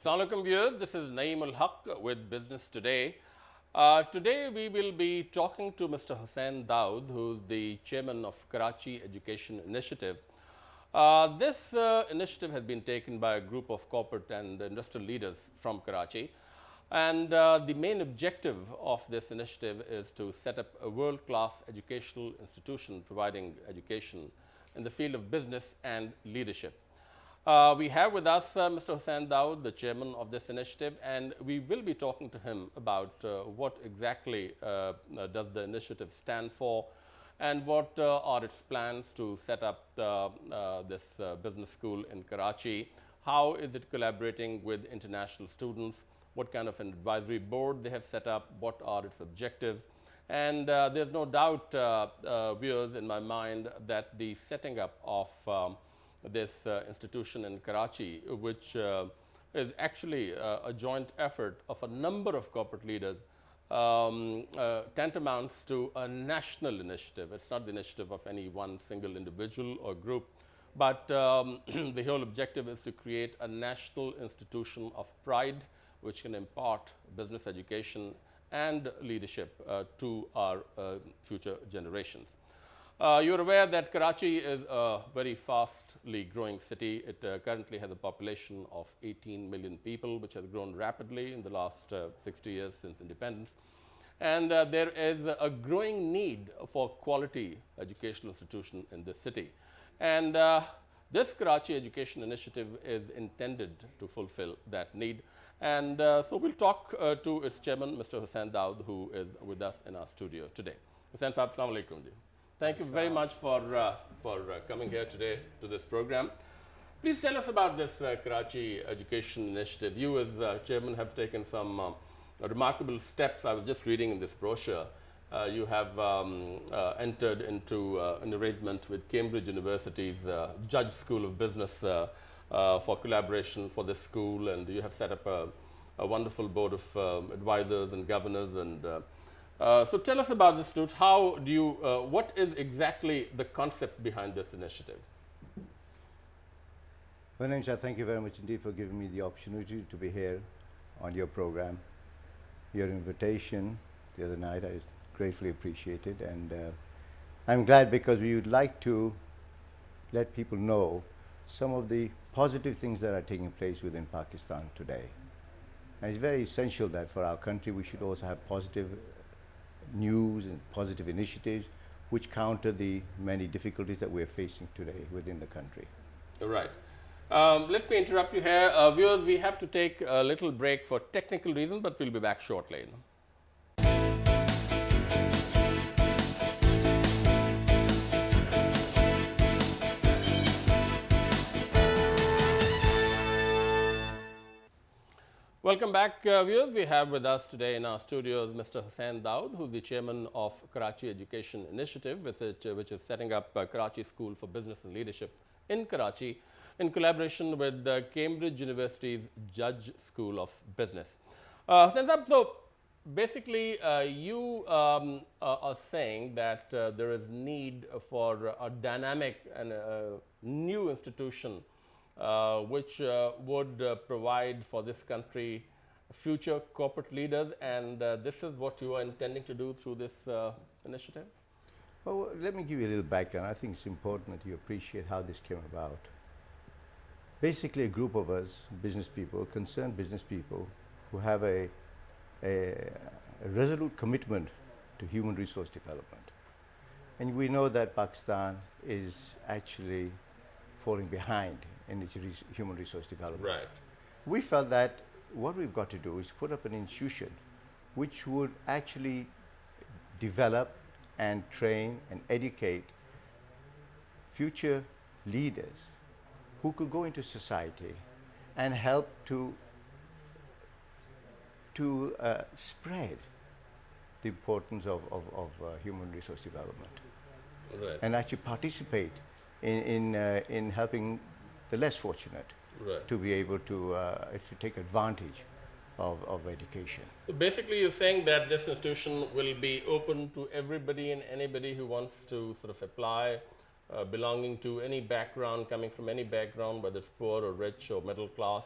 Assalamu alaikum viewers, this is Naeem Ul Haq with Business Today. Today we will be talking to Mr. Hussain Dawood, who is the chairman of Karachi Education Initiative. This initiative has been taken by a group of corporate and industrial leaders from Karachi. And the main objective of this initiative is to set up a world-class educational institution providing education in the field of business and leadership. We have with us Mr. Hussain Dawood, the chairman of this initiative, and we will be talking to him about what exactly does the initiative stand for and what are its plans to set up this business school in Karachi. How is it collaborating with international students? What kind of an advisory board they have set up? What are its objectives? And there's no doubt, viewers, in my mind that the setting up of this institution in Karachi, which is actually a joint effort of a number of corporate leaders, tantamounts to a national initiative. It's not the initiative of any one single individual or group, but the whole objective is to create a national institution of pride which can impart business education and leadership to our future generations. You're aware that Karachi is a very fastly growing city. It currently has a population of 18 million people, which has grown rapidly in the last 60 years since independence. And there is a growing need for quality educational institution in this city. And this Karachi Education Initiative is intended to fulfill that need. And so we'll talk to its chairman, Mr. Hussain Dawood, who is with us in our studio today. Hussain Saab, Assalamu alaikum. Thank you very much for coming here today to this program. Please tell us about this Karachi Education Initiative. You as chairman have taken some remarkable steps. I was just reading in this brochure. You have entered into an arrangement with Cambridge University's Judge School of Business for collaboration for this school, and you have set up a wonderful board of advisors and governors. And so tell us about this, Stuart. How do you, what is exactly the concept behind this initiative? Well, Naeem, thank you very much indeed for giving me the opportunity to be here on your program. Your invitation the other night, I gratefully appreciated, and I'm glad because we would like to let people know some of the positive things that are taking place within Pakistan today. And it's very essential that for our country we should also have positive news and positive initiatives which counter the many difficulties that we're facing today within the country. Right. Let me interrupt you here. Viewers, we have to take a little break for technical reasons, but we'll be back shortly. Welcome back, viewers. We have with us today in our studios Mr. Hussain Dawood, who is the chairman of Karachi Education Initiative, which is setting up Karachi School for Business and Leadership in Karachi in collaboration with Cambridge University's Judge School of Business. Hussain Dawood, so basically you are saying that there is need for a dynamic and new institution which would provide for this country future corporate leaders, and this is what you are intending to do through this initiative? Well, let me give you a little background. I think it's important that you appreciate how this came about. Basically, a group of us, business people, concerned business people, who have a resolute commitment to human resource development. And we know that Pakistan is actually falling behind in its human resource development. Right. We felt that what we've got to do is put up an institution which would actually develop and train and educate future leaders who could go into society and help to spread the importance of human resource development. Right. And actually participate in helping the less fortunate, right, to be able to take advantage of education. So basically, you're saying that this institution will be open to everybody and anybody who wants to sort of apply, belonging to any background, coming from any background, whether it's poor or rich or middle class,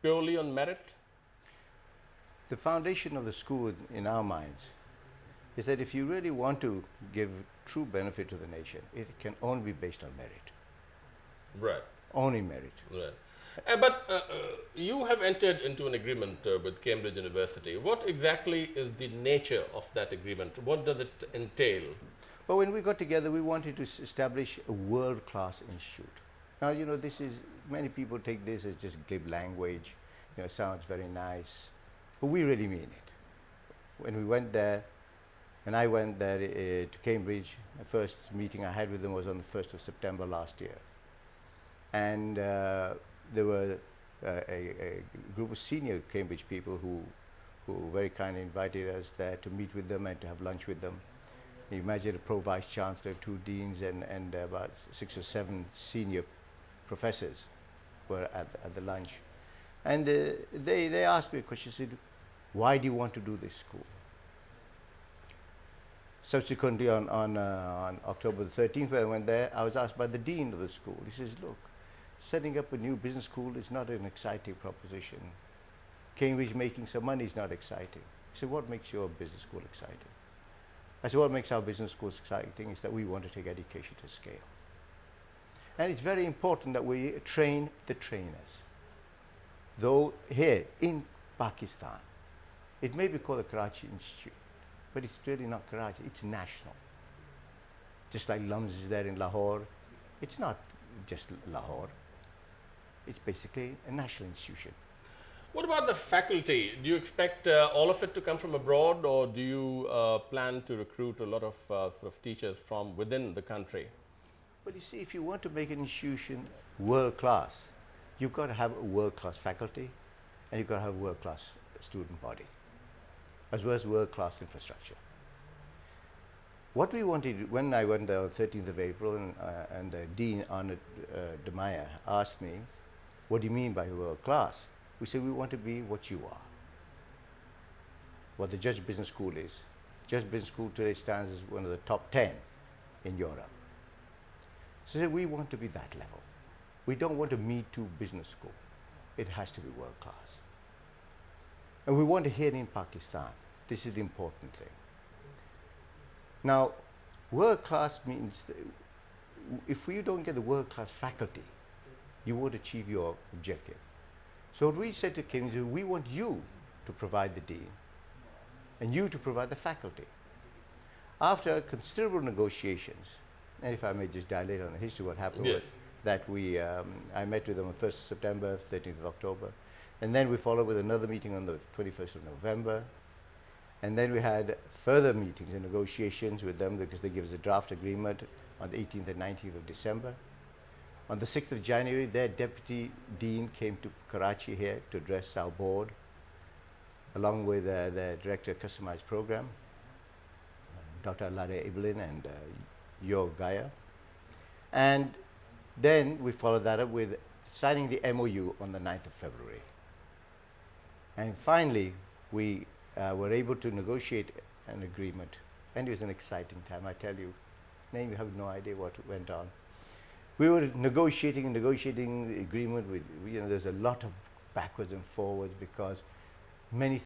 purely on merit? The foundation of the school in our minds is that if you really want to give true benefit to the nation, it can only be based on merit. Right. Only merit. Right. But you have entered into an agreement with Cambridge University. What exactly is the nature of that agreement? What does it entail? But when we got together, we wanted to establish a world-class institute. Now, you know, this is, many people take this as just glib language, you know, sounds very nice, but we really mean it. When we went there, and I went there to Cambridge, the first meeting I had with them was on the 1st of September last year. And there were a group of senior Cambridge people who very kindly invited us there to meet with them and to have lunch with them. You imagine a pro-vice chancellor, 2 deans, and about 6 or 7 senior professors were at the lunch. And they asked me a question, said, why do you want to do this school? Subsequently, on October the 13th, when I went there, I was asked by the dean of the school. He says, look, setting up a new business school is not an exciting proposition. Cambridge making some money is not exciting. He said, what makes your business school exciting? I said, what makes our business schools exciting is that we want to take education to scale. And it's very important that we train the trainers. Though here in Pakistan, it may be called the Karachi Institute, but it's really not Karachi, it's national. Just like LUMS is there in Lahore, it's not just Lahore, it's basically a national institution. What about the faculty? Do you expect all of it to come from abroad, or do you plan to recruit a lot of sort of teachers from within the country? Well, you see, if you want to make an institution world-class, you've got to have a world-class faculty, and you've got to have a world-class student body, as well as world-class infrastructure. What we wanted, when I went there on 13th of April, and the Dean Arnold DeMeyer asked me, what do you mean by world-class? We said, we want to be what you are. What the Judge Business School is. Judge Business School today stands as one of the top 10 in Europe. So we want to be that level. We don't want a Me Too business school. It has to be world-class. And we want to hear in Pakistan. This is the important thing. Now, world-class means that if you don't get the world-class faculty, you won't achieve your objective. So what we said to Kim is, we want you to provide the dean, and you to provide the faculty. After considerable negotiations, and if I may just dilate on the history, what happened was that I met with them on 1st of September, 13th of October, and then we followed with another meeting on the 21st of November, and then we had further meetings and negotiations with them because they gave us a draft agreement on the 18th and 19th of December. On the 6th of January, their deputy dean came to Karachi here to address our board, along with their director of customized program, Dr. Lade Iblin and Yo Gaya. And then we followed that up with signing the MOU on the 9th of February. And finally, we were able to negotiate an agreement. And it was an exciting time, I tell you. Now you have no idea what went on. We were negotiating the agreement with, you know, there's a lot of backwards and forwards because many